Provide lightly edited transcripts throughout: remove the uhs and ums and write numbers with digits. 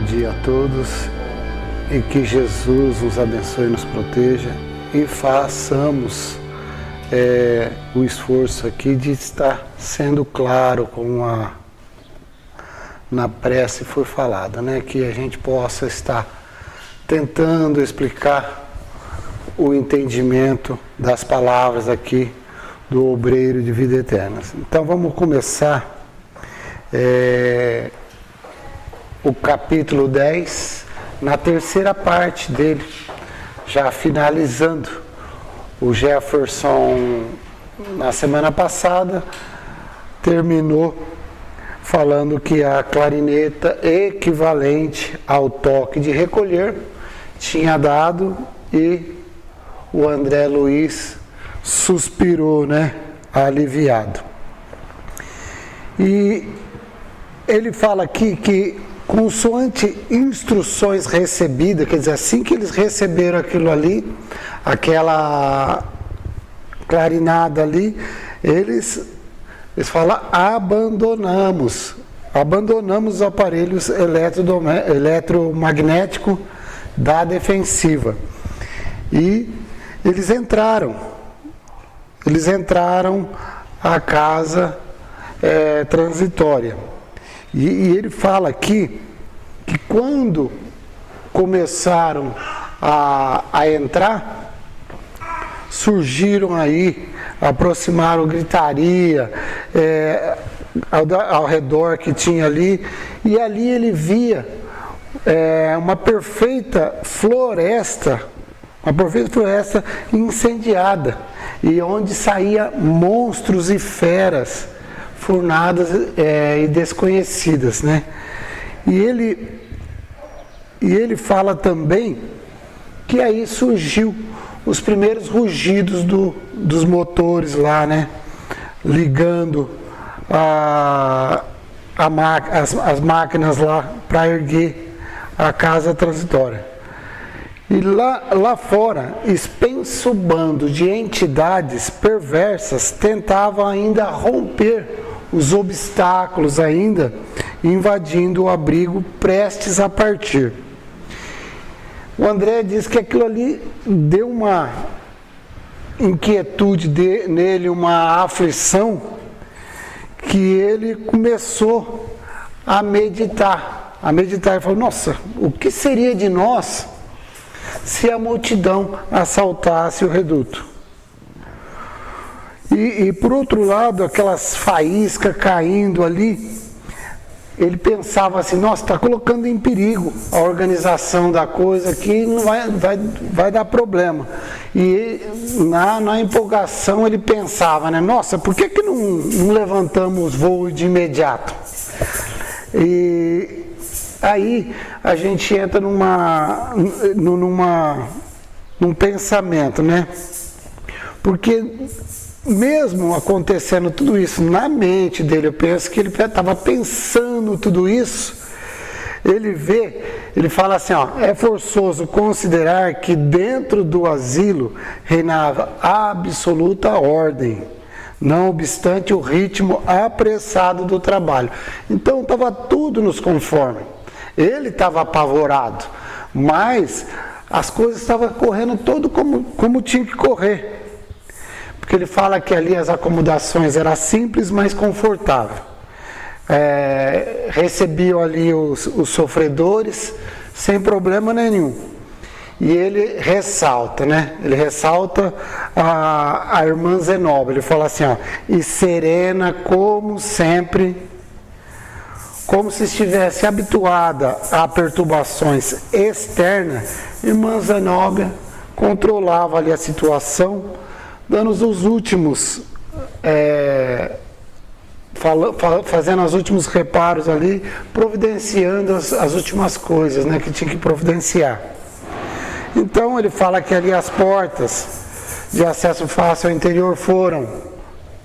dia a todos e que Jesus nos abençoe e nos proteja e façamos o esforço aqui de estar sendo claro como na prece foi falado, né? Que a gente possa estar tentando explicar o entendimento das palavras aqui do obreiro de vida eterna. Então vamos começar o capítulo 10, na terceira parte dele, já finalizando. O Jefferson, na semana passada, terminou falando que a clarineta equivalente ao toque de recolher tinha dado e o André Luiz suspirou, né, aliviado. E ele fala aqui que, consoante instruções recebidas, quer dizer, assim que eles receberam aquilo ali, aquela clarinada ali, eles falam, abandonamos os aparelhos eletromagnéticos da defensiva. E eles entraram à casa transitória. E ele fala aqui que quando começaram a entrar, surgiram aí, aproximaram gritaria ao redor que tinha ali, e ali ele via uma perfeita floresta incendiada, e onde saía monstros e feras fornadas e desconhecidas, né? E ele fala também que aí surgiu os primeiros rugidos dos motores lá, né? Ligando as máquinas lá para erguer a casa transitória. E lá fora, extenso bando de entidades perversas tentavam ainda romper os obstáculos ainda, invadindo o abrigo prestes a partir. O André diz que aquilo ali deu uma inquietude nele, uma aflição, que ele começou a meditar. Ele falou, nossa, o que seria de nós se a multidão assaltasse o reduto? E por outro lado, aquelas faíscas caindo ali, ele pensava assim, nossa, está colocando em perigo a organização da coisa aqui, não vai dar problema. E na empolgação ele pensava, né, nossa, por que não levantamos voo de imediato? E aí a gente entra num pensamento, né? Porque mesmo acontecendo tudo isso na mente dele, eu penso que ele estava pensando tudo isso, ele fala assim, ó, é forçoso considerar que dentro do asilo reinava absoluta ordem, não obstante o ritmo apressado do trabalho. Então estava tudo nos conforme. Ele estava apavorado, mas as coisas estavam correndo todo como tinha que correr. Porque ele fala que ali as acomodações eram simples, mas confortáveis. Recebiam ali os sofredores sem problema nenhum. E ele ressalta, né? Ele ressalta a irmã Zenobra. Ele fala assim, ó, e serena como sempre, como se estivesse habituada a perturbações externas, irmã Zenobra controlava ali a situação, dando os últimos, fazendo os últimos reparos ali, providenciando as últimas coisas, né, que tinha que providenciar. Então ele fala que ali as portas de acesso fácil ao interior foram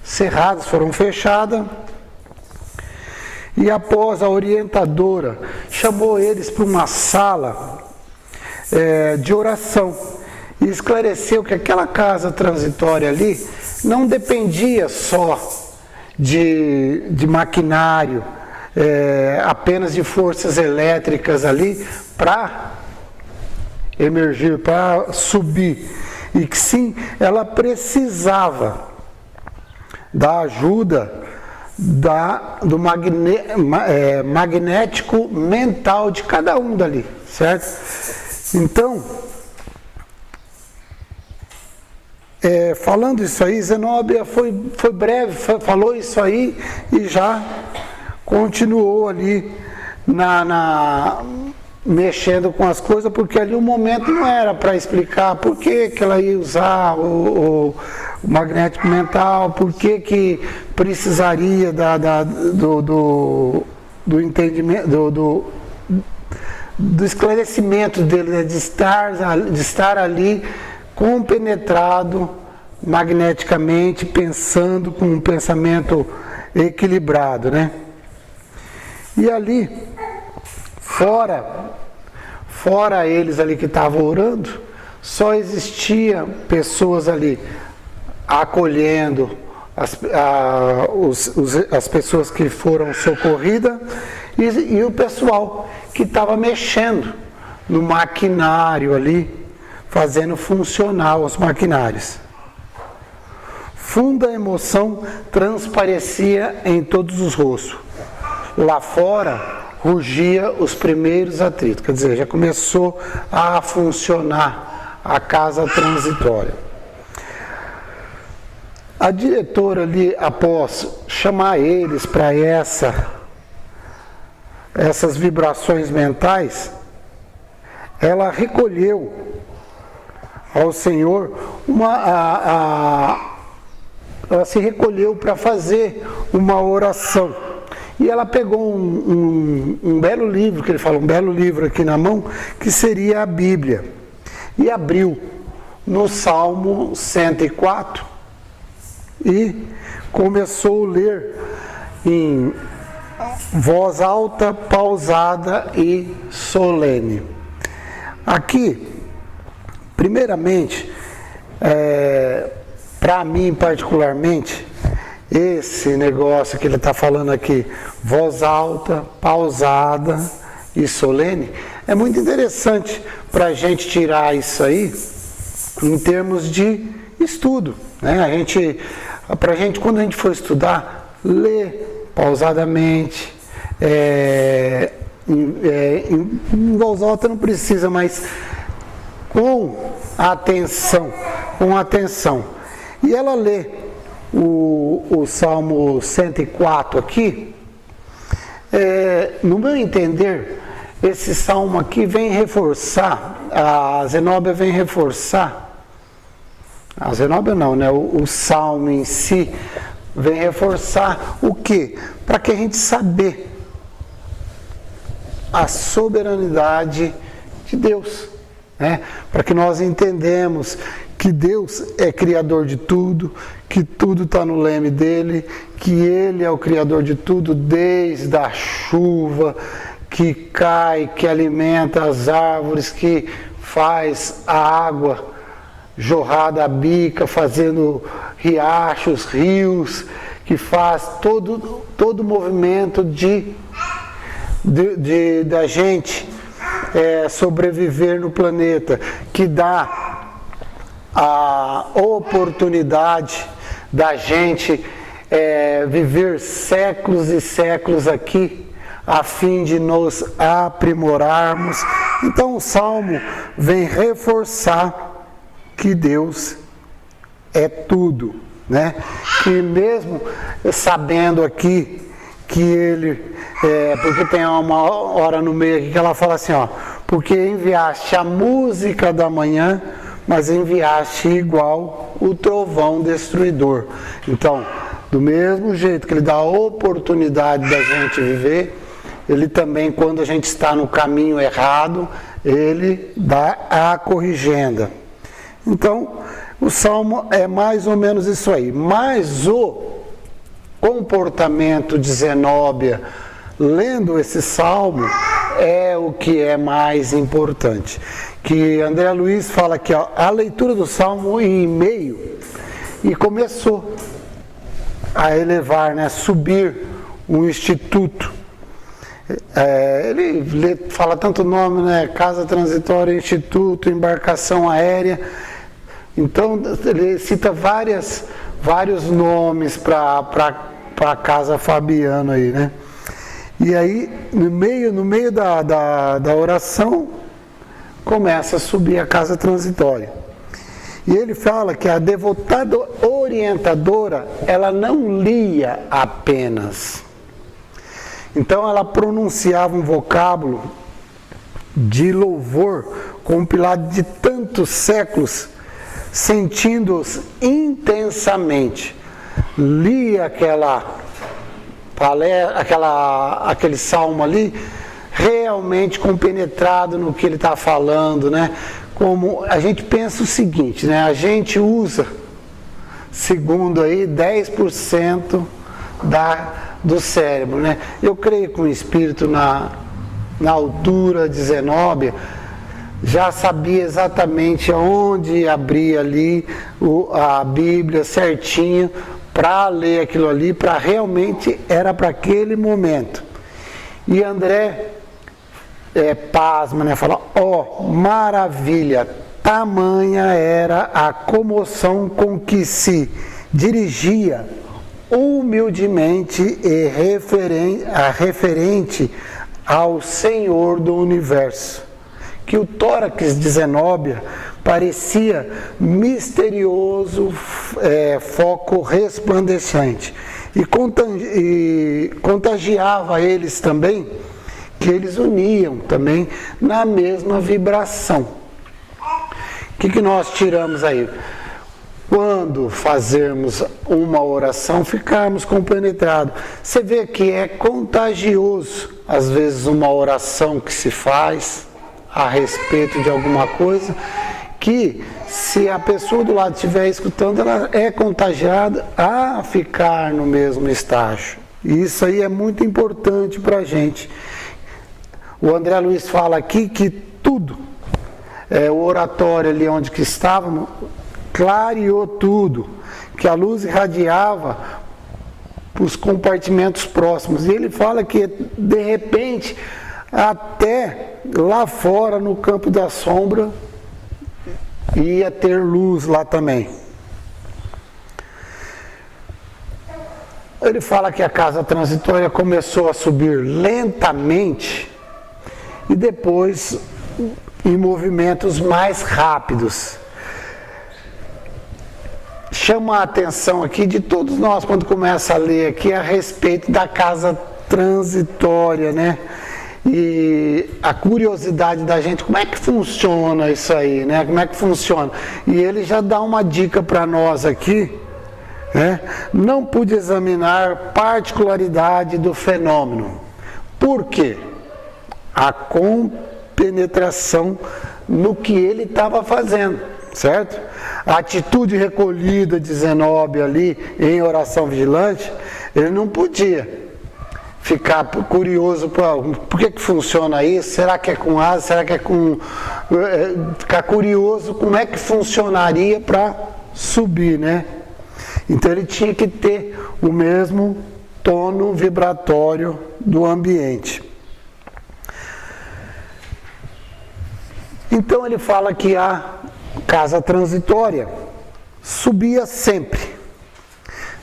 cerradas, foram fechadas, e após a orientadora chamou eles para uma sala de oração, e esclareceu que aquela casa transitória ali não dependia só de maquinário apenas de forças elétricas ali para emergir, para subir, e que sim, ela precisava da ajuda do magnético mental de cada um dali, certo? Então, falando isso aí, Zenóbia foi breve, falou isso aí e já continuou ali mexendo com as coisas, porque ali o momento não era para explicar por que ela ia usar o magnético mental, por que precisaria do entendimento, do esclarecimento dele, né, de estar ali compenetrado magneticamente, pensando com um pensamento equilibrado, né? E ali, fora eles ali que estavam orando, só existia pessoas ali acolhendo as pessoas que foram socorridas e o pessoal que estava mexendo no maquinário ali, fazendo funcionar os maquinários. Funda emoção transparecia em todos os rostos. Lá fora rugia os primeiros atritos, quer dizer, já começou a funcionar a casa transitória. A diretora ali, após chamar eles para essas vibrações mentais, ela recolheu ao Senhor ela se recolheu para fazer uma oração. E ela pegou um belo livro, que ele fala, um belo livro aqui na mão, que seria a Bíblia. E abriu no Salmo 104 e começou a ler em voz alta, pausada e solene. Aqui, primeiramente, para mim particularmente, esse negócio que ele está falando aqui, voz alta, pausada e solene, é muito interessante para a gente tirar isso aí em termos de estudo, né? Para a gente, quando a gente for estudar, ler pausadamente, em voz alta não precisa, mas com atenção. E ela lê o Salmo 104 aqui, no meu entender, esse salmo aqui vem reforçar, a Zenóbia vem reforçar, a Zenóbia não, né? O salmo em si vem reforçar o quê? Para que a gente saber a soberanidade de Deus, né? Para que nós entendemos que Deus é criador de tudo, que tudo está no leme dele, que ele é o criador de tudo, desde a chuva que cai, que alimenta as árvores, que faz a água jorrar da bica, fazendo riachos, rios, que faz todo o movimento da gente sobreviver no planeta, que dá a oportunidade da gente viver séculos e séculos aqui, a fim de nos aprimorarmos. Então o Salmo vem reforçar que Deus é tudo, né? Que mesmo sabendo aqui que ele, porque tem uma hora no meio aqui que ela fala assim, ó, porque enviaste a música da manhã, mas enviaste igual o trovão destruidor. Então, do mesmo jeito que ele dá a oportunidade da gente viver, ele também, quando a gente está no caminho errado, ele dá a corrigenda. Então, o Salmo é mais ou menos isso aí. Mas o comportamento de Zenóbia, lendo esse Salmo, é o que é mais importante. Que André Luiz fala aqui, ó, a leitura do Salmo em meio, e começou a elevar, né, subir um instituto Ele fala tanto nome, né? Casa transitória, instituto, embarcação aérea. Então ele cita vários nomes para a casa Fabiano aí, né? E aí no meio da oração começa a subir a casa transitória. E ele fala que a devotada orientadora, ela não lia apenas. Então ela pronunciava um vocábulo de louvor compilado de tantos séculos, sentindo-os intensamente. Lia aquele salmo ali, realmente compenetrado no que ele está falando, né? Como a gente pensa o seguinte, né? A gente usa, segundo aí, 10% do cérebro, né? Eu creio que o espírito na altura de Zenóbia já sabia exatamente aonde abrir ali a Bíblia certinho para ler aquilo ali, para realmente era para aquele momento. E André pasma, né? Fala, maravilha, tamanha era a comoção com que se dirigia humildemente e referente ao Senhor do Universo, que o tórax de Zenóbia parecia misterioso foco resplandecente e contagiava eles também, que eles uniam também na mesma vibração. O que nós tiramos aí? Quando fazermos uma oração, ficarmos compenetrados. Você vê que é contagioso, às vezes, uma oração que se faz a respeito de alguma coisa, que se a pessoa do lado estiver escutando, ela é contagiada a ficar no mesmo estágio. E isso aí é muito importante para a gente. O André Luiz fala aqui que tudo, o oratório ali onde que estávamos, clareou tudo, que a luz irradiava para os compartimentos próximos. E ele fala que, de repente, até lá fora, no campo da sombra, ia ter luz lá também. Ele fala que a casa transitória começou a subir lentamente e depois em movimentos mais rápidos. Chama a atenção aqui de todos nós, quando começa a ler aqui a respeito da casa transitória, né? E a curiosidade da gente, como é que funciona isso aí, né? Como é que funciona? E ele já dá uma dica para nós aqui, né? Não pude examinar particularidade do fenômeno. Por quê? A compenetração no que ele estava fazendo, certo? A atitude recolhida de Zenóbia ali em oração vigilante, ele não podia ficar curioso por que funciona isso, será que é com asa, será que é com... ficar curioso como é que funcionaria para subir, né? Então ele tinha que ter o mesmo tono vibratório do ambiente. Então ele fala que a casa transitória subia sempre.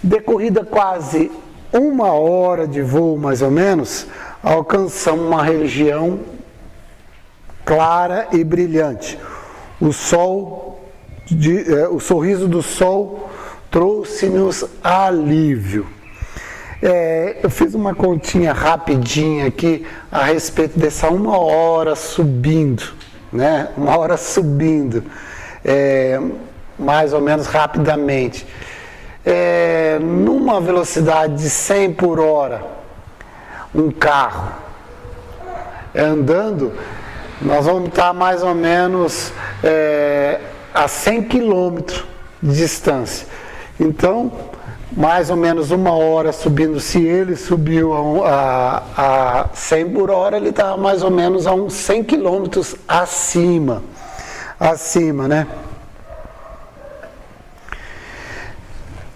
Decorrida quase 1 hora de voo, mais ou menos, alcançamos uma região clara e brilhante. O sorriso do sol trouxe-nos alívio. Eu fiz uma continha rapidinha aqui a respeito dessa 1 hora subindo, né? 1 hora subindo, mais ou menos rapidamente. Numa velocidade de 100 por hora, um carro andando, nós vamos estar mais ou menos a 100 quilômetros de distância. Então, mais ou menos 1 hora subindo. Se ele subiu a 100 por hora, ele está mais ou menos a uns 100 quilômetros acima, né?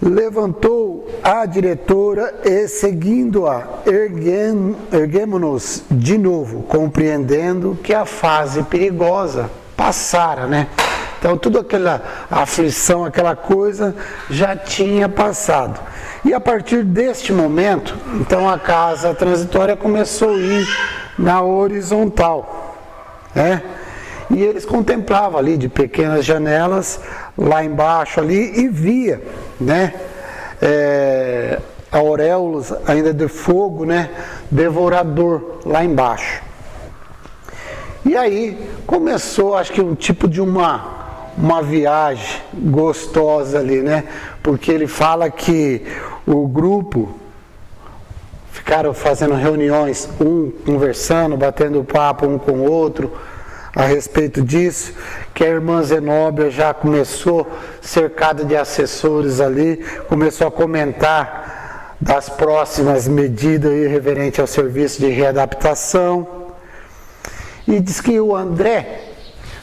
Levantou a diretora e seguindo-a, erguemo-nos de novo, compreendendo que a fase perigosa passara, né? Então, toda aquela aflição, aquela coisa já tinha passado. E a partir deste momento, então a casa transitória começou a ir na horizontal, né? E eles contemplavam ali de pequenas janelas, lá embaixo ali, e via, né? Auréolas ainda de fogo, né? Devorador lá embaixo. E aí começou, acho que um tipo de uma viagem gostosa ali, né? Porque ele fala que o grupo ficaram fazendo reuniões, um conversando, batendo papo um com o outro a respeito disso, que a irmã Zenóbia já começou, cercada de assessores ali, começou a comentar das próximas medidas referentes ao serviço de readaptação. E diz que o André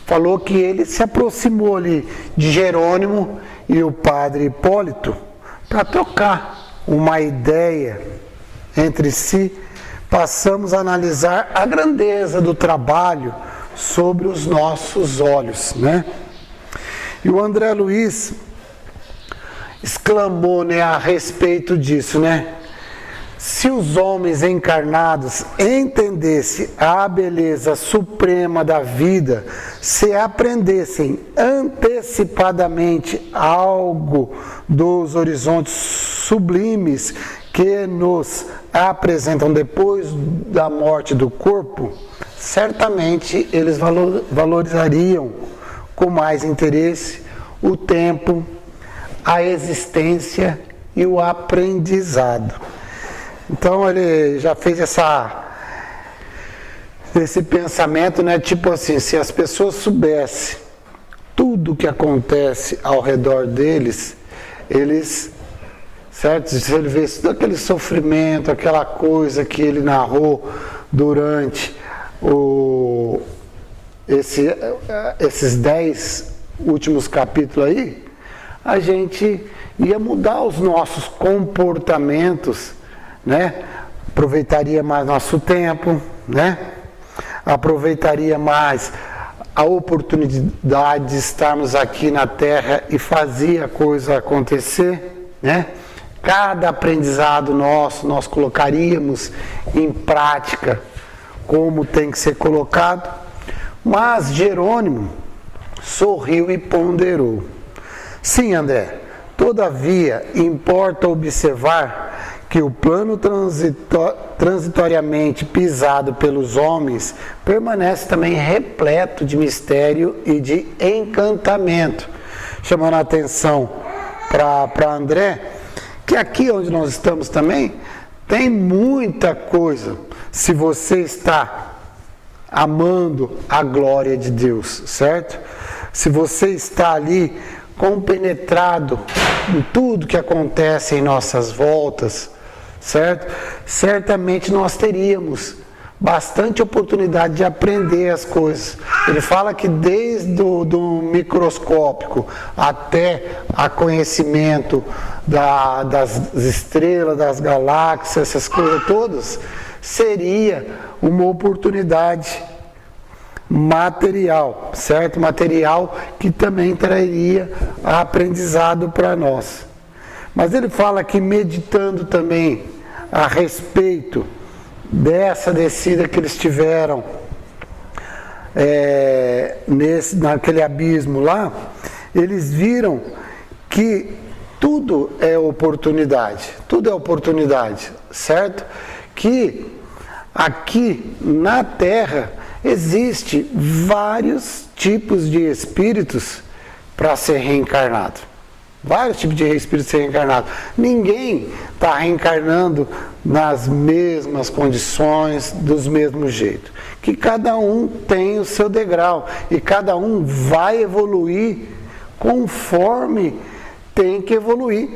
falou que ele se aproximou ali de Jerônimo e o padre Hipólito para trocar uma ideia entre si. Passamos a analisar a grandeza do trabalho sobre os nossos olhos, né? E o André Luiz exclamou, né, a respeito disso, né? Se os homens encarnados entendessem a beleza suprema da vida, se aprendessem antecipadamente algo dos horizontes sublimes que nos apresentam depois da morte do corpo, certamente eles valorizariam com mais interesse o tempo, a existência e o aprendizado. Então ele já fez esse pensamento, né? Tipo assim, se as pessoas soubessem tudo o que acontece ao redor deles, eles, certo? Se ele visse todo aquele sofrimento, aquela coisa que ele narrou durante esses 10 últimos capítulos aí, a gente ia mudar os nossos comportamentos, né? Aproveitaria mais nosso tempo, né? Aproveitaria mais a oportunidade de estarmos aqui na Terra e fazer a coisa acontecer, né? Cada aprendizado nosso, nós colocaríamos em prática como tem que ser colocado. Mas Jerônimo sorriu e ponderou. Sim, André, todavia importa observar que o plano transitoriamente pisado pelos homens permanece também repleto de mistério e de encantamento. Chamando a atenção para André, que aqui onde nós estamos também, tem muita coisa, se você está amando a glória de Deus, certo? Se você está ali compenetrado em tudo que acontece em nossas voltas, certo? Certamente nós teríamos bastante oportunidade de aprender as coisas. Ele fala que desde do microscópico até a conhecimento das estrelas, das galáxias, essas coisas todas, seria uma oportunidade material, certo? Material que também traria aprendizado para nós. Mas ele fala que meditando também a respeito dessa descida que eles tiveram naquele abismo lá, eles viram que tudo é oportunidade, certo? Que aqui na Terra existe vários tipos de espíritos para ser reencarnado. Vários tipos de espíritos ser reencarnado. Ninguém está reencarnando nas mesmas condições, dos mesmos jeitos. Que cada um tem o seu degrau e cada um vai evoluir conforme tem que evoluir,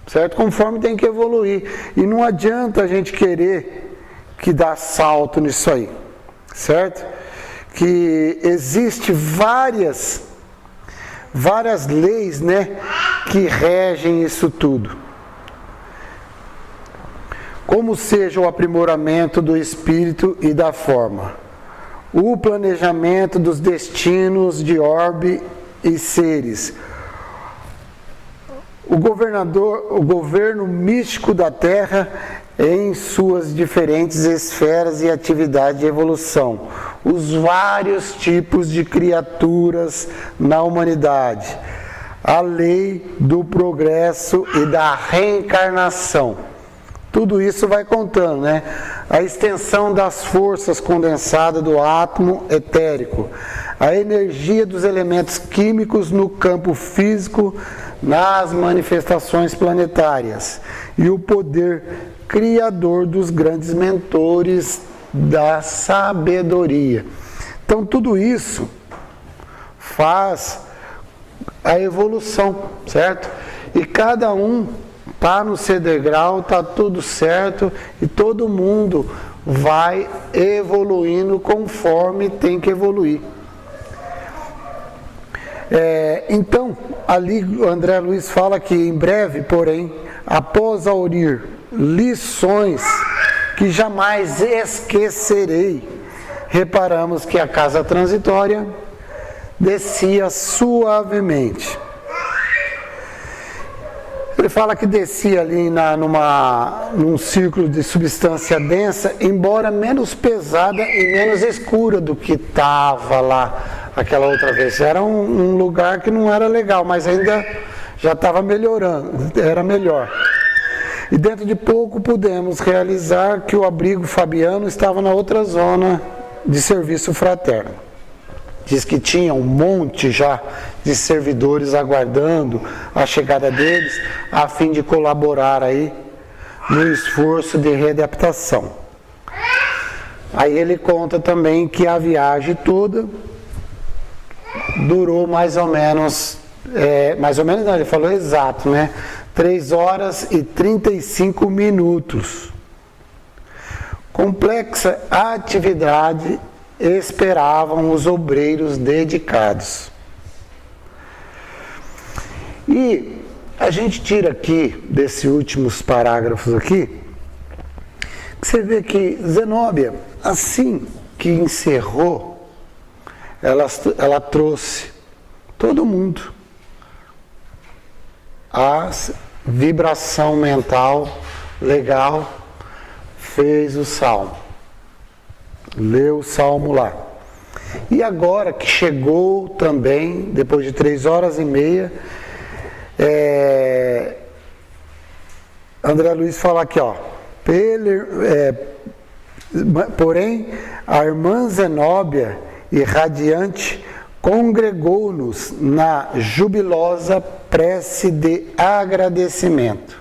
certo? Conforme tem que evoluir. E não adianta a gente querer que dá salto nisso aí, certo? Que existe várias leis, né, que regem isso tudo. como seja o aprimoramento do espírito e da forma, o planejamento dos destinos de orbe e seres, o governo místico da Terra em suas diferentes esferas e atividade de evolução, os vários tipos de criaturas na humanidade, a lei do progresso e da reencarnação. Tudo isso vai contando, né? A extensão das forças condensadas do átomo etérico, a energia dos elementos químicos no campo físico, nas manifestações planetárias, e o poder criador dos grandes mentores da sabedoria. Então, tudo isso faz a evolução, certo? E cada um está no seu degrau, está tudo certo, e todo mundo vai evoluindo conforme tem que evoluir. Então, ali o André Luiz fala que em breve, porém, após aurir lições que jamais esquecerei, reparamos que a casa transitória descia suavemente. Ele fala que descia ali num círculo de substância densa, embora menos pesada e menos escura do que estava lá aquela outra vez. Era um lugar que não era legal, mas ainda já estava melhorando, era melhor. E dentro de pouco pudemos realizar que o abrigo Fabiano estava na outra zona de serviço fraterno. Diz que tinha um monte já de servidores aguardando a chegada deles, a fim de colaborar aí no esforço de readaptação. Aí ele conta também que a viagem toda durou mais ou menos não, ele falou exato, né? 3 horas e 35 minutos. Complexa atividade esperavam os obreiros dedicados. E a gente tira aqui, desses últimos parágrafos aqui, que você vê que Zenóbia, assim que encerrou, ela trouxe todo mundo a vibração mental legal, fez o salmo, leu o salmo lá. E agora que chegou também, depois de 3 horas e meia, André Luiz fala aqui, ó, porém a irmã Zenóbia, irradiante, congregou-nos na jubilosa prece de agradecimento.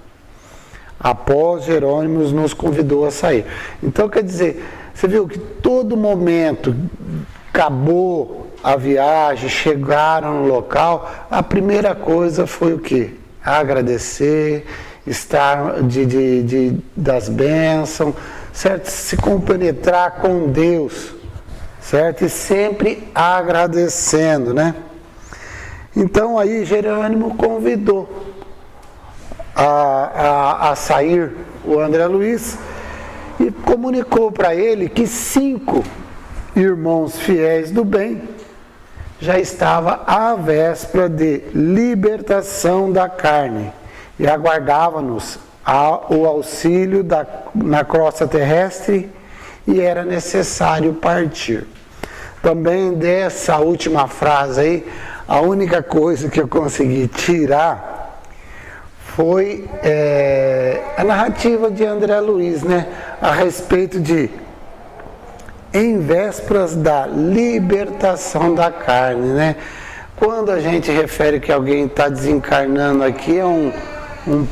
Após Jerônimo nos convidou a sair. Então, quer dizer, você viu que todo momento acabou a viagem, chegaram no local, a primeira coisa foi o quê? Agradecer, estar das bênçãos, certo? Se compenetrar com Deus, certo? E sempre agradecendo, né? Então aí Jerônimo convidou a sair o André Luiz e comunicou para ele que 5 irmãos fiéis do bem já estava à véspera de libertação da carne e aguardava-nos o auxílio na crosta terrestre e era necessário partir. Também dessa última frase aí, a única coisa que eu consegui tirar foi a narrativa de André Luiz, né? A respeito de em vésperas da libertação da carne, né? Quando a gente refere que alguém está desencarnando aqui, é um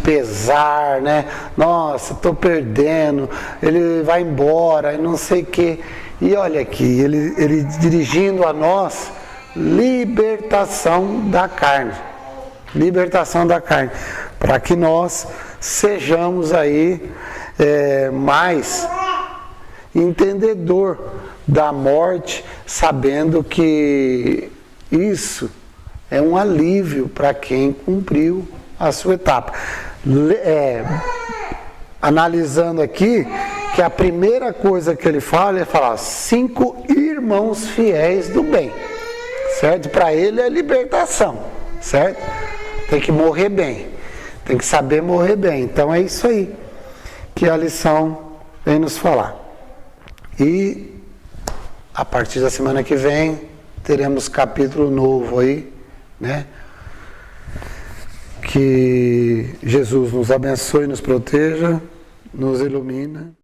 pesar, né? Nossa, estou perdendo, ele vai embora, e não sei o quê. E olha aqui, ele dirigindo a nós, libertação da carne. Libertação da carne. Para que nós sejamos aí mais entendedor da morte, sabendo que isso é um alívio para quem cumpriu a sua etapa. analisando aqui, que a primeira coisa que ele fala 5 irmãos fiéis do bem, certo? Para ele é libertação, certo? Tem que morrer bem, tem que saber morrer bem. Então é isso aí que a lição vem nos falar. E a partir da semana que vem teremos capítulo novo aí, né? Que Jesus nos abençoe, nos proteja, nos ilumina.